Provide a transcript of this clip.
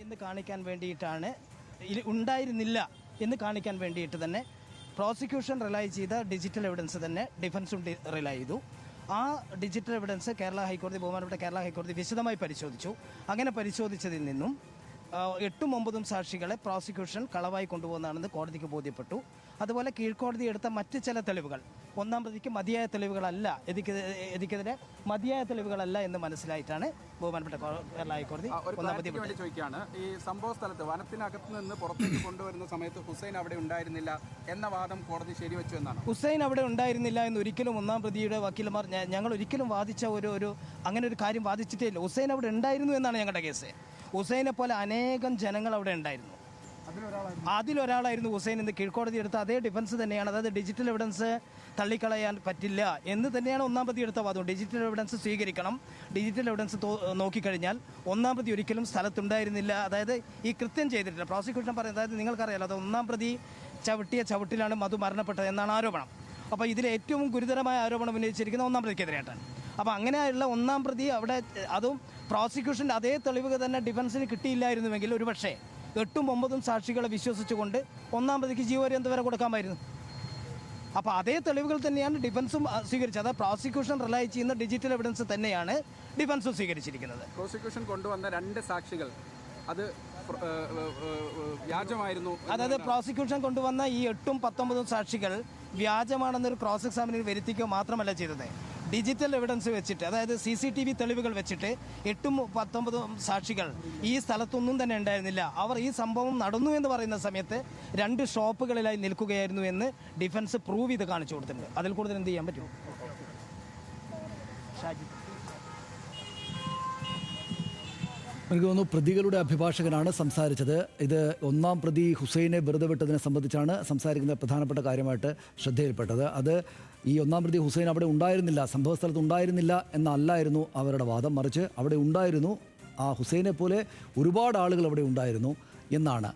എന്ന് കാണിക്കാൻ വേണ്ടിയിട്ടാണ്, ഉണ്ടായിരുന്നില്ല എന്ന് കാണിക്കാൻ വേണ്ടിയിട്ട് തന്നെ പ്രോസിക്യൂഷൻ റിലൈ ചെയ്ത ഡിജിറ്റൽ എവിഡൻസ് തന്നെ ഡിഫൻസും റിലൈ ചെയ്തു. ആ ഡിജിറ്റൽ എവിഡൻസ് കേരള ഹൈക്കോടതി, ബഹുമാനപ്പെട്ട കേരള ഹൈക്കോടതി വിശദമായി പരിശോധിച്ചു. അങ്ങനെ പരിശോധിച്ചതിൽ നിന്നും 8ഉം 9ഉം സാക്ഷികളെ പ്രോസിക്യൂഷൻ കളവായി കൊണ്ടുപോകുന്നതാണെന്ന് കോടതിക്ക് ബോധ്യപ്പെട്ടു. അതുപോലെ കീഴ്ക്കോടതി എടുത്ത മറ്റ് ചില തെളിവുകൾ, ഒന്നാം പ്രതിക്ക് മതിയായ തെളിവുകളല്ല, എനിക്കെതിരെ മതിയായ തെളിവുകളല്ല എന്ന് മനസ്സിലായിട്ടാണ് ബഹുമാനപ്പെട്ട കേരള ഹൈക്കോടതി ഒന്നാം പ്രതി ചോദിക്കുകയാണ്. ഈ സംഭവ സ്ഥലത്ത് വനത്തിനകത്ത് നിന്ന് പുറത്തേക്ക് കൊണ്ടുവരുന്ന സമയത്ത് ഹുസൈൻ അവിടെ ഉണ്ടായിരുന്നില്ല എന്ന വാദം കോടതി ശരിവെച്ചു എന്നാണ്. ഹുസൈൻ അവിടെ ഉണ്ടായിരുന്നില്ല എന്ന് ഒരിക്കലും ഒന്നാം പ്രതിയുടെ വക്കീലന്മാർ, ഞങ്ങൾ ഒരിക്കലും വാദിച്ച അങ്ങനെ ഒരു കാര്യം വാദിച്ചിട്ടേ ഇല്ല. ഹുസൈൻ അവിടെ ഉണ്ടായിരുന്നു എന്നാണ് ഞങ്ങളുടെ കേസ്. ഹുസൈനെ പോലെ അനേകം ജനങ്ങൾ അവിടെ ഉണ്ടായിരുന്നു. അതിലൊരാളായിരുന്നു ഹുസൈൻ എന്ന് കീഴ്ക്കോടതി എടുത്ത അതേ ഡിഫൻസ് തന്നെയാണ്. അതായത് ഡിജിറ്റൽ എവിഡൻസ് തള്ളിക്കളയാൻ പറ്റില്ല എന്ന് തന്നെയാണ് ഒന്നാം പ്രതി എടുത്ത വാദം. ഡിജിറ്റൽ എവിഡൻസ് സ്വീകരിക്കണം. ഡിജിറ്റൽ എവിഡൻസ് നോക്കിക്കഴിഞ്ഞാൽ ഒന്നാം പ്രതി ഒരിക്കലും സ്ഥലത്തുണ്ടായിരുന്നില്ല, അതായത് ഈ കൃത്യം ചെയ്തിട്ടില്ല. പ്രോസിക്യൂഷൻ പറയുന്നത്, അതായത് നിങ്ങൾക്കറിയാലോ, അത് ഒന്നാം പ്രതി ചവിട്ടിയ ചവിട്ടിലാണ് മധു മരണപ്പെട്ടത് എന്നാണ് ആരോപണം. അപ്പോൾ ഇതിൽ ഏറ്റവും ഗുരുതരമായ ആരോപണം ഉന്നയിച്ചിരിക്കുന്ന ഒന്നാം പ്രതിക്കെതിരെയായിട്ടാണ്. അപ്പോൾ അങ്ങനെയുള്ള ഒന്നാം പ്രതി അവിടെ, അതും പ്രോസിക്യൂഷൻ്റെ അതേ തെളിവുകൾ തന്നെ ഡിഫൻസിന് കിട്ടിയില്ലായിരുന്നുവെങ്കിൽ ഒരുപക്ഷേ 8ഉം 9ഉം സാക്ഷികളെ വിശ്വസിച്ചുകൊണ്ട് ഒന്നാം പ്രതിക്ക് ജീവപര്യന്തം വരെ കൊടുക്കാമായിരുന്നു. അപ്പോൾ അതേ തെളിവുകൾ തന്നെയാണ് ഡിഫൻസും സ്വീകരിച്ചത്. അത് പ്രോസിക്യൂഷൻ റിലൈ ചെയ്യുന്ന ഡിജിറ്റൽ എവിഡൻസ് തന്നെയാണ് ഡിഫൻസും സ്വീകരിച്ചിരിക്കുന്നത്. പ്രോസിക്യൂഷൻ കൊണ്ടുവന്ന 2 സാക്ഷികൾ അത് വ്യാജമായിരുന്നു. അതായത് പ്രോസിക്യൂഷൻ കൊണ്ടുവന്ന ഈ 8ഉം 19ഉം സാക്ഷികൾ വ്യാജമാണെന്നൊരു ക്രോസ് എക്സാമിനിൽ വരുത്തിക്കുക മാത്രമല്ല ചെയ്തത്. ഡിജിറ്റൽ എവിഡൻസ് വെച്ചിട്ട്, അതായത് CCTV തെളിവുകൾ വെച്ചിട്ട് 8ഉം 19ഉം സാക്ഷികൾ ഈ സ്ഥലത്തൊന്നും തന്നെ ഉണ്ടായിരുന്നില്ല. അവർ ഈ സംഭവം നടന്നു എന്ന് പറയുന്ന സമയത്ത് 2 ഷോപ്പുകളിലായി നിൽക്കുകയായിരുന്നു എന്ന് ഡിഫൻസ് പ്രൂവ് ചെയ്ത് കാണിച്ചു കൊടുത്തിട്ടുണ്ട്. അതിൽ കൂടുതൽ എന്ത് ചെയ്യാൻ പറ്റുമോ? ഷാജി, എനിക്ക് തോന്നുന്നു പ്രതികളുടെ അഭിഭാഷകനാണ് സംസാരിച്ചത്. ഇത് ഒന്നാം പ്രതി ഹുസൈനെ വെറുതെ വിട്ടതിനെ സംബന്ധിച്ചാണ് സംസാരിക്കുന്ന പ്രധാനപ്പെട്ട കാര്യമായിട്ട് ശ്രദ്ധയിൽപ്പെട്ടത്. അത് ഈ ഒന്നാം പ്രതി ഹുസൈൻ അവിടെ ഉണ്ടായിരുന്നില്ല, സംഭവ സ്ഥലത്ത് ഉണ്ടായിരുന്നില്ല എന്നല്ലായിരുന്നു അവരുടെ വാദം. മറിച്ച് അവിടെ ഉണ്ടായിരുന്നു, ആ ഹുസൈനെ പോലെ ഒരുപാട് ആളുകൾ അവിടെ ഉണ്ടായിരുന്നു എന്നാണ്